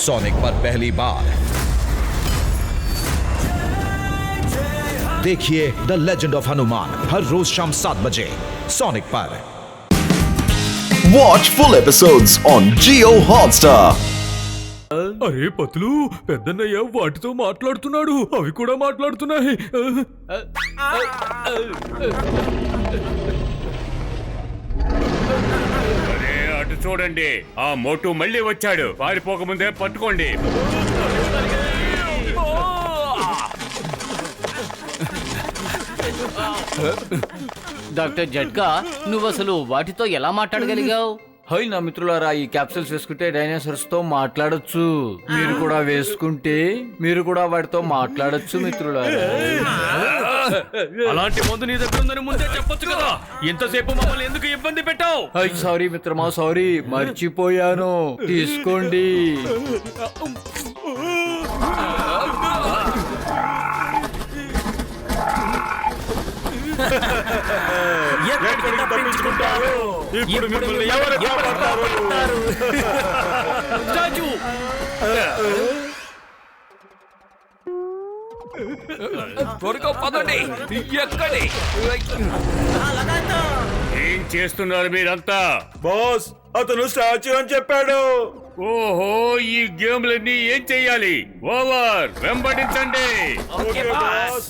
Sonic पर पहली बार देखिए द लेजेंड ऑफ हनुमान हर रोज शाम 7 बजे सोनिक पर। Watch full episodes on Jio Hotstar. అరే పతులు పెద్దన్నయ్య వాటితో మాట్లాడుతున్నాడు, అవి కూడా మాట్లాడుతున్నాయి. అరే అటు చూడండి, ఆ మోటు మళ్ళీ వచ్చాడు. పారిపోకముందే పట్టుకోండి. డాక్టర్ జట్కా, నువ్వు అసలు వాటితో ఎలా మాట్లాడగలిగావు? హై నా మిత్రులారా, ఈ క్యాప్సూల్స్ వేసుకుంటే డైనోసార్స్ తో మాట్లాడొచ్చు. మీరు కూడా వేసుకుంటే మీరు కూడా వాటితో మాట్లాడొచ్చు మిత్రులారా. అలాంటి మందు నీ దగ్గర ఉందని ముందే చెప్పొచ్చు కదా, ఇంతసేపు మమ్మల్ని ఎందుకు ఇబ్బంది పెట్టావు? హై సారీ మిత్రమా, సారీ, మర్చిపోయాను. తీసుకోండి. ఇప్పుడు మిమ్మల్ని ఎవరు కాపాడతారు? త్వరగా పదండి. ఎక్కడి ఏం చేస్తున్నారు మీరంతా? బాస్, అతను స్టాచ్యూ అని చెప్పాడు. ఓహో, ఈ గేమ్లన్నీ ఏం చెయ్యాలి? ఓవర్, వెంబడించండి. Okay boss.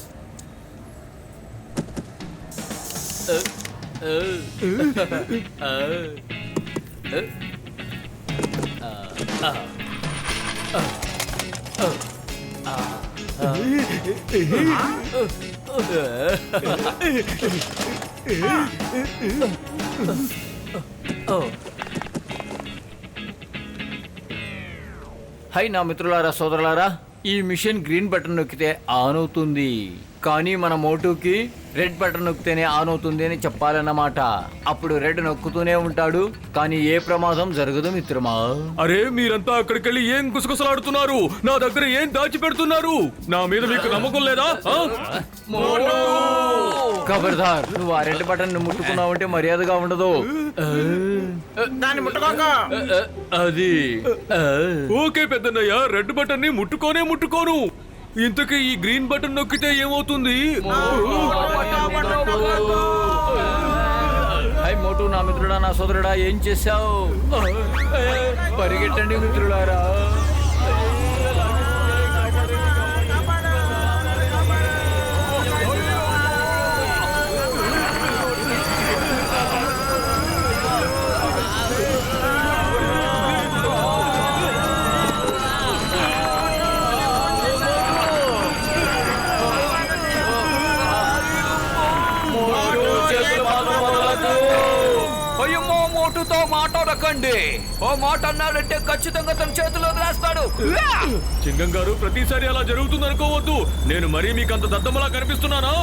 హై నా మిత్రులారా, సోదరులారా, ఈ మిషన్ గ్రీన్ బటన్ నొక్కితే ఆన్ అవుతుంది, కానీ మన మోటుకి రెడ్ బటన్ నొక్కితేనే ఆన్ అవుతుంది అని చెప్పాలన్నమాట. అప్పుడు రెడ్ నొక్కుతూనే ఉంటాడు, కానీ ఏ ప్రమాదం జరగదు మిత్రమా. అరే మీరంతా అక్కడికి వెళ్ళి ఏం గుసగుసలాడుతున్నారు? నా దగ్గర ఏం దాచి పెడుతున్నారు? నా మీద మీకు నమ్మకం లేదా? ఖబర్దార్, నువ్వు ఆ రెడ్ బటన్ ముట్టుకున్నావంటే మర్యాదగా ఉండదు. అది ఓకే పెద్దన్నయ్య, రెడ్ బటన్ ని ముట్టుకోను. ఇంతకీ ఈ గ్రీన్ బటన్ నొక్కితే ఏమవుతుంది? హై మోటు, నా మిత్రుడా, నా సోదరుడా, ఏం చేశావు? పరిగెట్టండి మిత్రులారా. అయ్యమ్మో, మోటుతో మాట్లాడకండి. ఓ మాట అన్నాడంటే ఖచ్చితంగా తన చేతిలో వదిలేస్తాడు. చింగం గారు, ప్రతిసారి అలా జరుగుతుంది అనుకోవద్దు. నేను మరీ మీకు అంత దద్దమ్మలా కనిపిస్తున్నానా?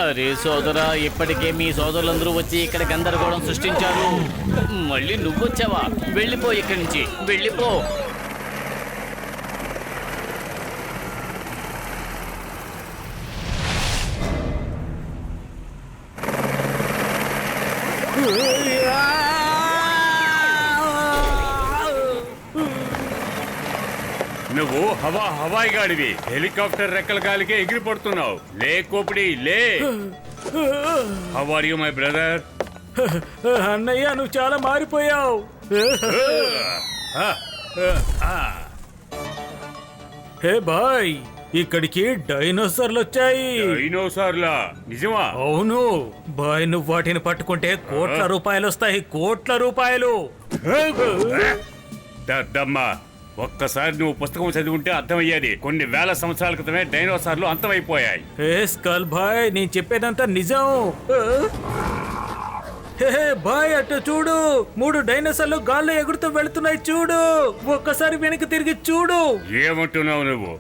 అరే సోదరా, ఇప్పటికే మీ సోదరులందరూ వచ్చి ఇక్కడ గందరగోళం సృష్టించారు. మళ్ళీ నువ్వొచ్చావా? వెళ్ళిపో, ఇక్కడి నుంచి వెళ్ళిపో. నువ్వు హవాయి గాడివి, హెలికాప్టర్ రెక్కల గాలికే ఎగిరి పడుతున్నావు. లే కోపిడి, లే. How are you my brother? అన్నయ్య, నువ్వు చాలా మారిపోయావు. హే బాయ్, ఇక్కడికి డైనోసార్లు వచ్చాయి. డైనోసార్లా? నిజమా? అవును బాయ్, నువ్వు వాటిని పట్టుకుంటే కోట్ల రూపాయలు వస్తాయి, కోట్ల రూపాయలు. దద్దమ్మా, ఒక్కసారి నువ్వు పుస్తకం చదివింటే అర్థమయ్యేది. కొన్ని వేల సంవత్సరాల క్రితమే డైనోసార్లు అంతమైపోయాయి. హే స్కల్ బాయ్, నేను చెప్పేదంతా నిజం. హే బాయ్, అటు చూడు, 3 డైనోసార్లు గాల్లో ఎగురుతూ వెళుతున్నాయి. చూడు, ఒక్కసారి వెనక్కి తిరిగి చూడు. ఏమంటున్నావు నువ్వు?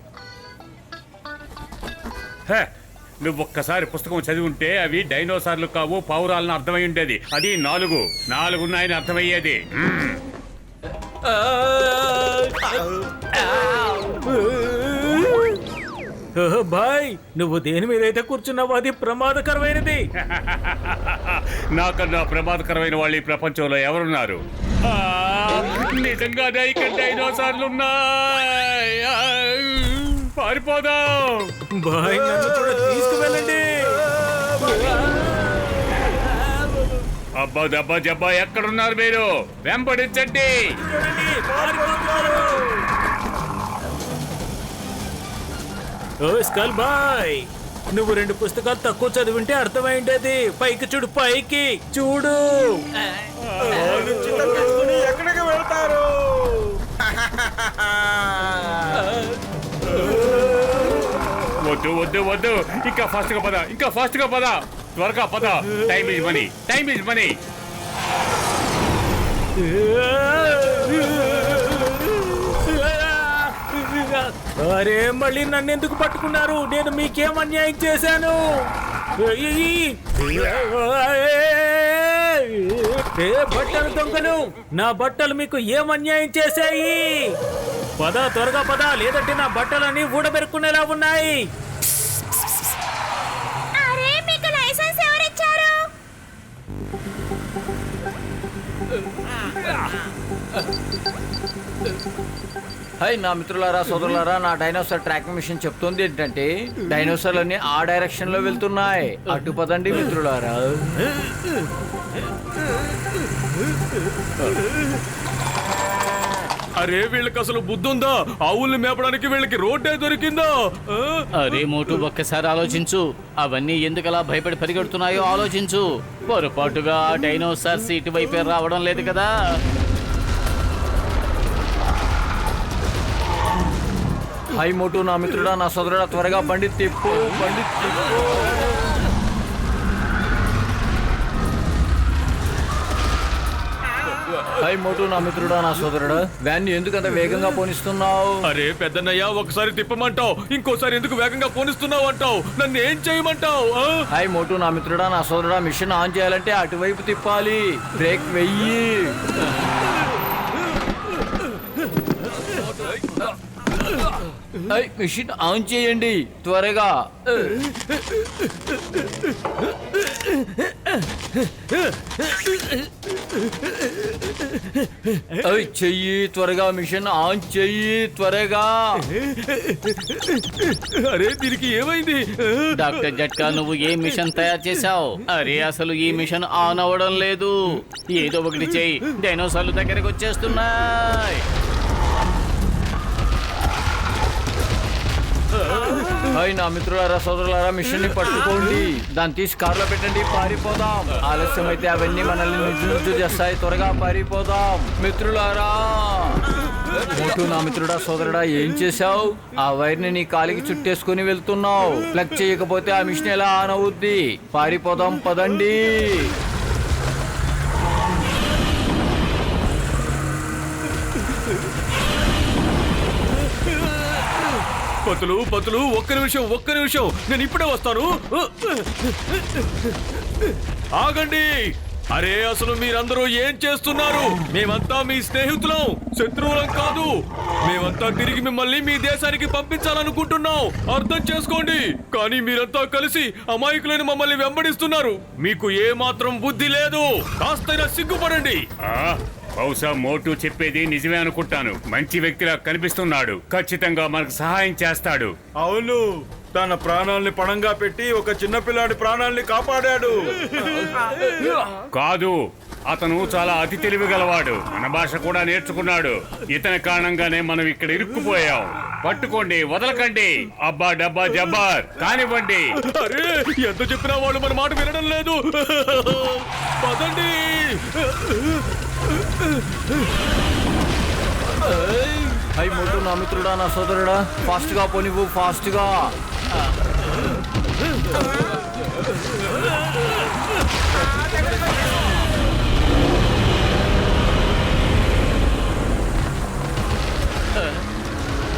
నువ్వు ఒక్కసారి పుస్తకం చదివి ఉంటే అవి డైనోసార్లు కావు, పావురాలను అర్థమై ఉండేది. అది 4 ఉన్నాయని అర్థమయ్యేది. బాయ్, నువ్వు దేని మీద అయితే కూర్చున్నావో అది ప్రమాదకరమైనది. నాకన్నా ప్రమాదకరమైన వాళ్ళు ఈ ప్రపంచంలో ఎవరున్నారు? నిజంగానే ఇక్కడ డైనోసార్లు ఉన్నాయి. పారిపోదాం. బాయ్, నన్ను కూడా తీసుకువెళ్ళండి. అబ్బా దబ్బా జబ్బా, ఎక్కడున్నారు మీరు? వెంబడించండి. ఓ స్కల్ బాయ్, నువ్వు 2 పుస్తకాలు తక్కువ చదివింటే అర్థమైండేది. పైకి చూడు, పైకి చూడు. ఎక్కడికి వెళ్తారు? వద్దు వద్దు వద్దు, ఇంకా ఫాస్ట్ గా పద, త్వరగా పద. Time is money. అరే, మళ్ళీ నన్ను ఎందుకు పట్టుకున్నారు? నేను మీకేం అన్యాయం చేశాను? బట్టలు దొంగలు, నా బట్టలు మీకు ఏం అన్యాయం చేశాయి? పద, త్వరగా పద, లేదంటే నా బట్టలన్నీ ఊడబెరుకునేలా ఉన్నాయి. అరే, మీకు లైసెన్స్ ఎవరిచ్చారు? హాయ్ నా మిత్రులారా, సోదరులారా, నా డైనోసార్ ట్రాకింగ్ మిషన్ చెప్తుంది ఏంటంటే డైనోసార్లన్నీ ఆ డైరెక్షన్ లో వెళ్తున్నాయి. అటు పదండి మిత్రులారా. అరే, వీళ్ళకి అసలు బుద్ధుందా? ఆవుల్ని మేపడానికి వీళ్ళకి రోడ్డే దొరికిందా? అరే మోటు, ఒక్కసారి ఆలోచించు. అవన్నీ ఎందుకలా భయపడి పరిగెడుతున్నాయో ఆలోచించు. పొరపాటుగా డైనోసార్ సీటు వైపే రావడం లేదు కదా? హాయ్ మోటు, నా మిత్రుడా, నా సోదరుడా, త్వరగా బండి తిప్పు. హాయ్ మోటు, నా మిత్రుడా, నా సోదరుడా, వ్యాన్ ఎందుకంత వేగంగా పోనిస్తున్నావు? అరే పెద్దన్నయ్య, ఒకసారి తిప్పమంటావు, ఇంకోసారి ఎందుకు వేగంగా పోనిస్తున్నావు అంటావు? నన్ను ఏం చేయమంటావు? హాయ్ మోటు, నా మిత్రుడా, నా సోదరుడా, మిషన్ ఆన్ చేయాలంటే అటువైపు తిప్పాలి. బ్రేక్ వెయ్యి. మిషన్ ఆన్ చేయండి త్వరగా. చెయ్యి త్వరగా, మిషన్ ఆన్ చెయ్యి త్వరగా. అరే, దీనికి ఏమైంది? డాక్టర్ జట్కా, నువ్వు ఏ మిషన్ తయారు చేశావు? అరే, అసలు ఈ మిషన్ ఆన్ అవ్వడం లేదు. ఏదో ఒకటి చెయ్యి, డైనోసార్లు దగ్గరకు వచ్చేస్తున్నాయి. హాయ్ నా మిత్రులారా, సోదరులారా, మిషన్ ని పట్టుకోండి. దాన్ని తీసి కారులో పెట్టండి, పారిపోదాం. ఆలస్యం అయితే అవన్నీ మనల్ని నిజు చేస్తాయి. త్వరగా పారిపోదాం మిత్రులారా. మోటు, నా మిత్రుడా, సోదరుడా, ఏం చేశావు? ఆ వైర్ ని నీ కాలికి చుట్టేసుకుని వెళ్తున్నావు. ప్లగ్ చేయకపోతే ఆ మిషన్ ఎలా ఆన్ అవుద్ది? పారిపోదాం, పదండి. పతులు, ఒక్క నిమిషం, నేను ఇప్పుడే వస్తాను. ఆగండి. అరే, అసలు మీరందరూ ఏం చేస్తున్నారు? మేమంతా మీ స్నేహితులం, శత్రువులం కాదు. మేమంతా తిరిగి మిమ్మల్ని మీ దేశానికి పంపించాలనుకుంటున్నాం, అర్థం చేసుకోండి. కానీ మీరంతా కలిసి అమాయకులైన మమ్మల్ని వెంబడిస్తున్నారు. మీకు ఏ మాత్రం బుద్ధి లేదు. కాస్తైనా సిగ్గుపడండి. బహుశా మోటు చెప్పేది నిజమే అనుకుంటాను. మంచి వ్యక్తిలా కనిపిస్తున్నాడు. ఖచ్చితంగా మనకు సహాయం చేస్తాడు. అవును, తన ప్రాణాల్ని పణంగా పెట్టి ఒక చిన్నపిల్లాడి ప్రాణాల్ని కాపాడాడు. కాదు, అతను చాలా అతి తెలివి గలవాడు. మన భాష కూడా నేర్చుకున్నాడు. ఇతని కారణంగానే మనం ఇక్కడ ఇరుక్కుపోయాం. పట్టుకోండి, వదలకండి. అబ్బా డబ్బా జబ్బార్, కానివ్వండి. అరే, ఎంత చెప్పినా వాళ్ళు మన మాట వినడం లేదు. పదండి. హై మోటు, నా మిత్రుడా, నా సోదరుడా, ఫాస్ట్ గా పోనివ్వు, ఫాస్ట్ గా.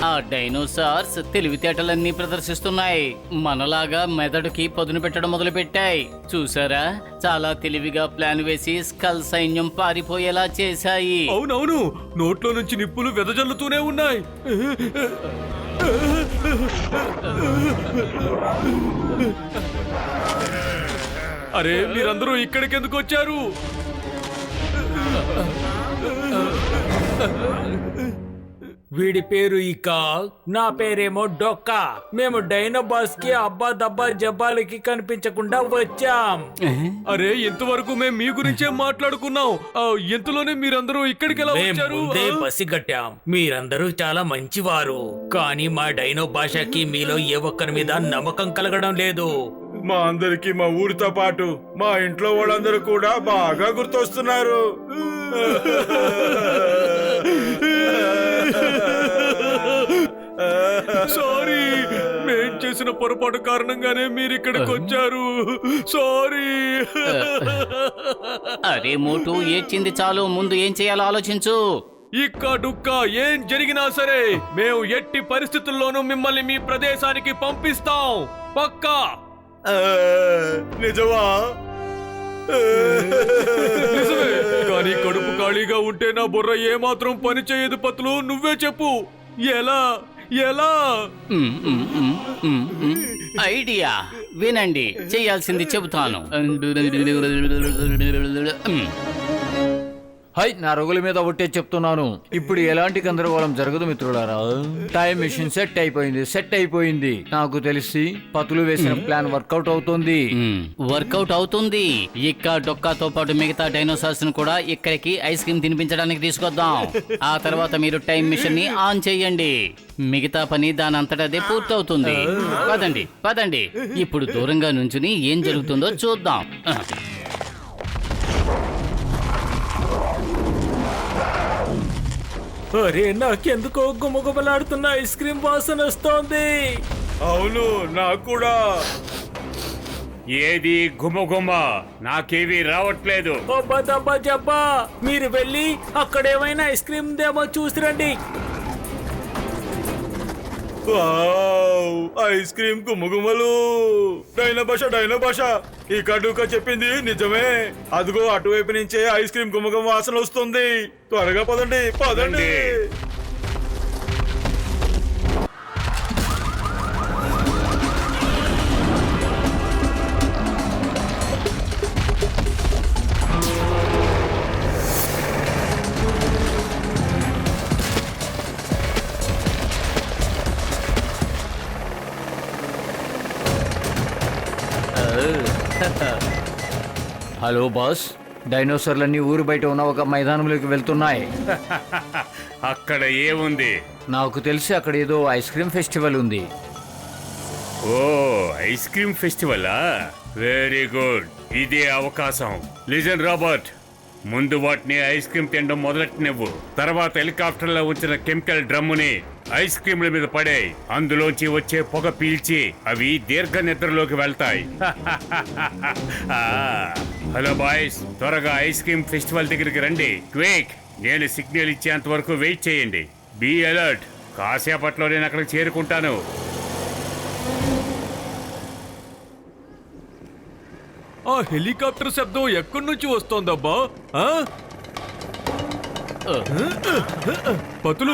ఆ డైనోసార్స్ తెలివితేటలన్నీ ప్రదర్శిస్తున్నాయి. మనలాగా మెదడుకి పదును పెట్టడం మొదలుపెట్టాయి. చూసారా, చాలా తెలివిగా ప్లాన్ వేసి స్కల్ సైన్యం పారిపోయేలా చేశాయి. అవునవును, నోట్లో నుంచి నిప్పులు వెదజల్లుతూనే ఉన్నాయి. అరే, మీరందరూ ఇక్కడికి ఎందుకు వచ్చారు? వీడి పేరు ఇక, నా పేరేమో డొక్కా. మేము డైనోబాస్ కి అబ్బా దబ్బా జబ్బాలకి కనిపించకుండా వచ్చాం. అరే, ఇంతవరకు మేము మీ గురించే మాట్లాడుకున్నాం. ఇంతలోనే మీరందరూ ఇక్కడికి ఎలా మేము వచ్చారు? ముందే పసిగట్టాం, మీరందరూ చాలా మంచివారు. కానీ మా డైనో భాషకి మీలో ఏ ఒక్కరి మీద నమ్మకం కలగడం లేదు. మా అందరికి మా ఊరితో పాటు మా ఇంట్లో వాళ్ళందరూ కూడా బాగా గుర్తొస్తున్నారు. సారీ, మేం చేసిన పొరపాటు కారణంగానే మీరు ఇక్కడికి వచ్చారు. సారీ. అరే మోటు, ఏడ్చింది చాలు, ముందు ఏం చేయాలో ఆలోచించు. ఇక్క డుక్క ఏం జరిగినా సరే మేము ఎట్టి పరిస్థితుల్లోనూ మిమ్మల్ని మీ ప్రదేశానికి పంపిస్తాం. పక్కా. నిజమా? నిజమే, కానీ కడుపు ఖాళీగా ఉంటే నా బుర్ర ఏమాత్రం పని చేయదు. పతులు, నువ్వే చెప్పు, ఎలా ఎలా? ఐడియా వినండి, చేయాల్సింది చెబుతాను. హై, నా రొగుల మీద ఒట్టే చెప్తున్నాను, ఇప్పుడు ఎలాంటి గందరగోళం జరగదు మిత్రులారా. టైం మిషన్ సెట్ అయిపోయింది. నాకు తెలిసి పతులు వేసిన ప్లాన్ వర్కౌట్ అవుతుంది. వర్కౌట్ అవుతుంది. ఇక్క డొక్కాతో పాటు మిగతా డైనోసార్స్ ను కూడా ఇక్కడికి ఐస్ క్రీమ్ తినిపించడానికి తీసుకొద్దాం. ఆ తర్వాత మీరు టైం మిషన్ ని ఆన్ చేయండి. మిగతా పని దాని అంతటదే పూర్తవుతుంది. పదండి పదండి, ఇప్పుడు దూరంగా నుంచుని ఏం జరుగుతుందో చూద్దాం. అరే, నాకెందుకో గుమగుమలాడుతున్న ఐస్ క్రీమ్ వాసన వస్తోంది. అవును, నాకు కూడా. ఏది గుమగుమ? నాకేవి రావట్లేదు. అబ్బా దబ్బా జబ్బా, మీరు వెళ్ళి అక్కడేమైనా ఐస్ క్రీమ్ దేమో చూసిరండి. వావ్, ఐస్ క్రీమ్ గుమగుమలు. డైనో భాష ఈ కడుక చెప్పింది నిజమే. అదిగో అటువైపు నుంచే ఐస్ క్రీమ్ గుమగుమ వాసన వస్తుంది. త్వరగా పదండి పదండి. హలో బాస్, డైనోసార్లన్నీ ఊరు బయట ఉన్న ఒక మైదానంలోకి వెళ్తున్నాయి. అక్కడ ఏముంది? నాకు తెలిసి అక్కడ ఏదో ఐస్ క్రీమ్ ఫెస్టివల్ ఉంది. ఓ, ఐస్ క్రీమ్ ఫెస్టివలా? వెరీ గుడ్, ఇదే అవకాశం. లిజన్ రాబర్ట్, ముందు వాటిని ఐస్ క్రీమ్ తినడం మొదలెట్టినవ్వు. తర్వాత హెలికాప్టర్ లో ఉంచిన కెమికల్ డ్రమ్ముని ఐస్ క్రీమ్ల మీద పడే, అందులోంచి వచ్చే పొగ పీల్చి అవి దీర్ఘ నిద్రలోకి వెళ్తాయి. హలో బాయ్స్, త్వరగా ఐస్ క్రీమ్ ఫెస్టివల్ దగ్గరికి రండి. క్విక్, నేను సిగ్నల్ ఇచ్చేంత వరకు వెయిట్ చేయండి. బీ అలర్ట్, కాసేపట్లో నేను అక్కడికి చేరుకుంటాను. ఆ హెలికాప్టర్ శబ్దం ఎక్కడి నుంచి వస్తోందబ్బా? పతులు,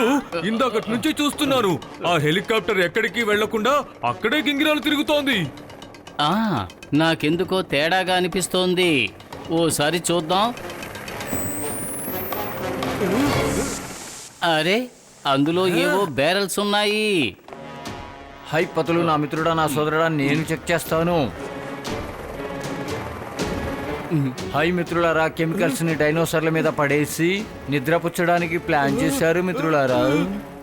ఇందాకటి నుంచి చూస్తున్నాను. ఆ హెలికాప్టర్ ఎక్కడికి వెళ్లకుండా అక్కడే గింగిరాలు తిరుగుతోంది. నాకెందుకో తేడాగా అనిపిస్తోంది. ఓసారి చూద్దాం. అరే, అందులో ఏవో బ్యారెల్స్ ఉన్నాయి. హై పతులు, నా మిత్రుడా, నా సోదరుడా, నేను చెక్ చేస్తాను. హై మిత్రులారా, కెమికల్స్ ని డైనోసార్ల మీద పడేసి నిద్రపుచ్చడానికి ప్లాన్ చేశారు మిత్రులారా.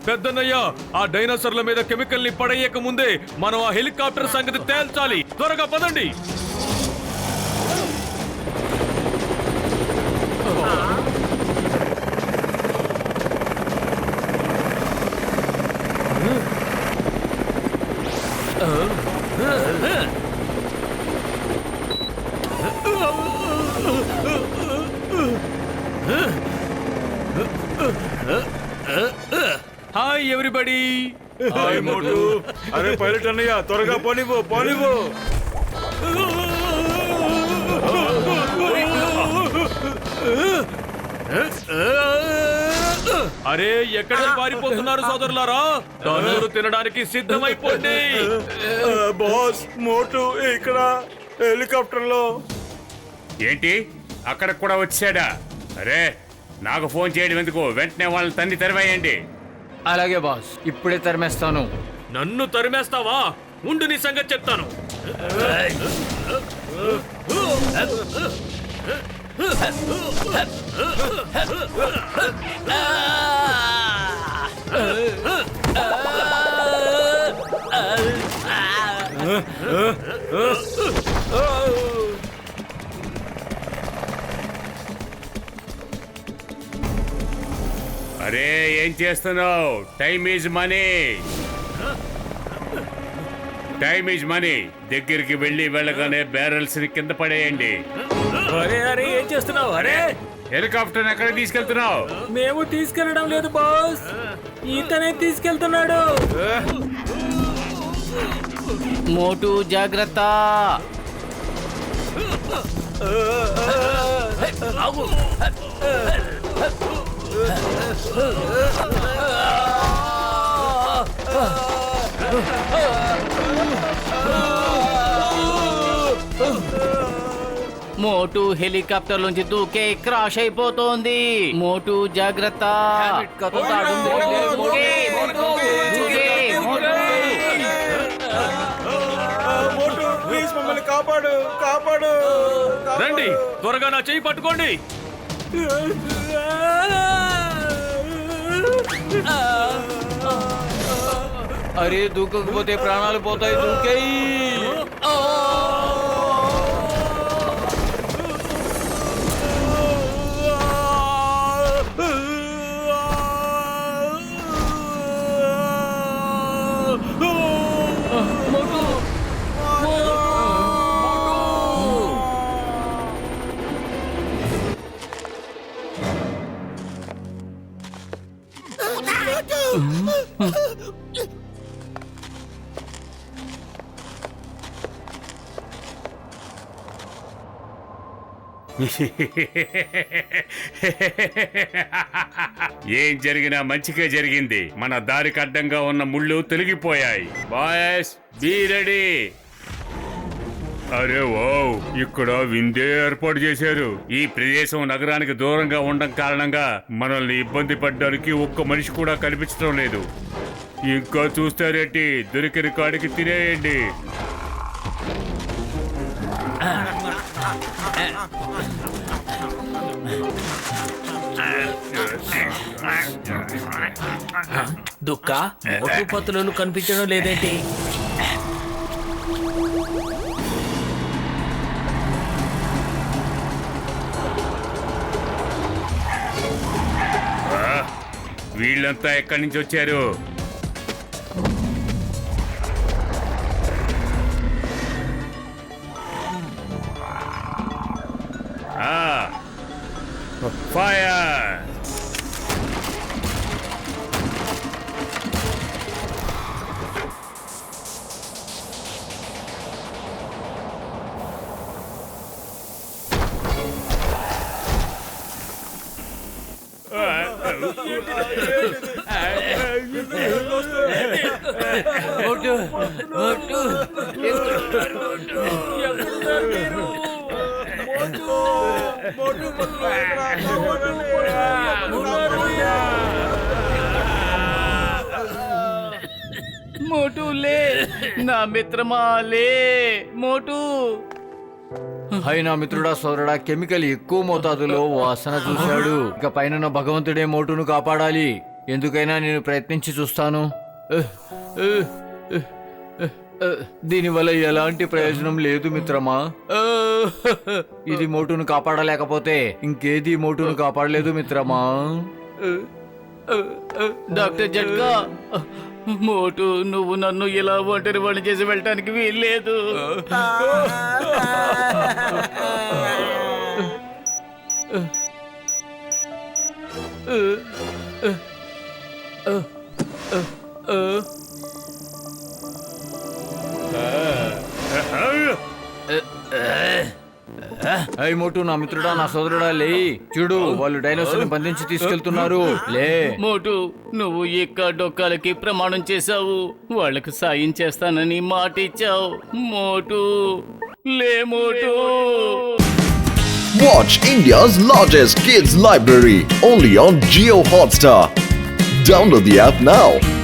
పెద్దన్నయ్య, ఆ డైనోసార్ల మీద కెమికల్ ని పడేయక ముందే మనం ఆ హెలికాప్టర్ సంగతి తేల్చాలి. త్వరగా పదండి. హాయ్ ఎవ్రీబడి, హాయ్ మోటు. అరే పైలట్ అన్నయ్య, త్వరగా పోనివ్వు పోనివ్వు. అరే ఎక్కడ పారిపోతున్నారు సోదరులారా? తనూరు తినడానికి సిద్ధమైపోండి. బాస్, మోటు ఇక్కడ హెలికాప్టర్ లో. ఏంటి అక్కడ కూడా వచ్చాడా? అరే నాకు ఫోన్ చేయడం ఎందుకు? వెంటనే వాళ్ళని తన్ని తెరవేయండి. అలాగే బాస్, ఇప్పుడే తరిమేస్తాను. నన్ను తరిమేస్తావా? ఉండు నీ సంగతి చెప్తాను. అరే ఏం చేస్తున్నావు? Time is money. Time is money. దగ్గరికి వెళ్ళగానే బ్యారల్స్ ని కింద పడేయండి. అరే అరే ఏం చేస్తున్నావు? అరే హెలికాప్టర్ ఎక్కడ తీసుకెళ్తున్నావు? మేము తీసుకెళ్ళడం లేదు బాస్, ఈతనే తీసుకెళ్తున్నాడు. మోటు జాగ్రత్త. మోటు హెలికాప్టర్ నుంచి దూకే క్రాష్ అయిపోతోంది. మోటు జాగ్రత్త. మోటు ప్లీజ్ మమ్మల్ని కాపాడు కాపాడు. రండి త్వరగా నా చెయ్యి పట్టుకోండి. అరే దూకకపోతే ప్రాణాలు పోతాయి, దూకేయి. ఏం జరిగినా మంచిగా జరిగింది. మన దారికి అడ్డంగా ఉన్న ముళ్ళు తొలగిపోయాయి. Boys be ready. అరే ఓ, ఇక్కడ విందే ఏర్పాటు చేశారు. ఈ ప్రదేశం నగరానికి దూరంగా ఉండడం కారణంగా మనల్ని ఇబ్బంది పడ్డానికి ఒక్క మనిషి కూడా కనిపించడం లేదు. ఇంకా చూస్తారేంటి? దొరికిన కాడికి తినేయండి. దుక్క మోటు పత్తులు కనిపించడం లేదేంటి? వీళ్ళంతా ఎక్కడి నుంచి వచ్చారు? ఫైర్! మోటు, మోటు. మోటు లే, నా మిత్రమా లే. మోటు. హై నా మిత్రుడా సోదరుడా, కెమికల్ ఎక్కువ మోతాదులో వాసన చూశాడు. ఇక పైన భగవంతుడే మోటును కాపాడాలి. ఎందుకైనా నేను ప్రయత్నించి చూస్తాను. దీనివల్ల ఎలాంటి ప్రయోజనం లేదు మిత్రమా. ఇది మోటును కాపాడలేకపోతే ఇంకేది మోటును కాపాడలేదు మిత్రమా. డాక్టర్ జట్కా, మోటు నువ్వు నన్ను ఇలా ఒంటరి వాడిని చేసి వెళ్ళటానికి వీల్లేదు. హై మోటు, నా మిత్రుడా, నా సోదరుడా, లే. చూడు, వాళ్ళు డైనోసార్ ని బంధించి తీసుకెళ్తున్నారు. లే. మోటు, నువ్వు ఇక్క డొక్కాలకి ప్రమాణం చేశావు, వాళ్ళకు సాయం చేస్తానని మాట ఇచ్చావు. మోటు, లే మోటు. Watch India's largest kids library only on Jio Hotstar. Download the app now.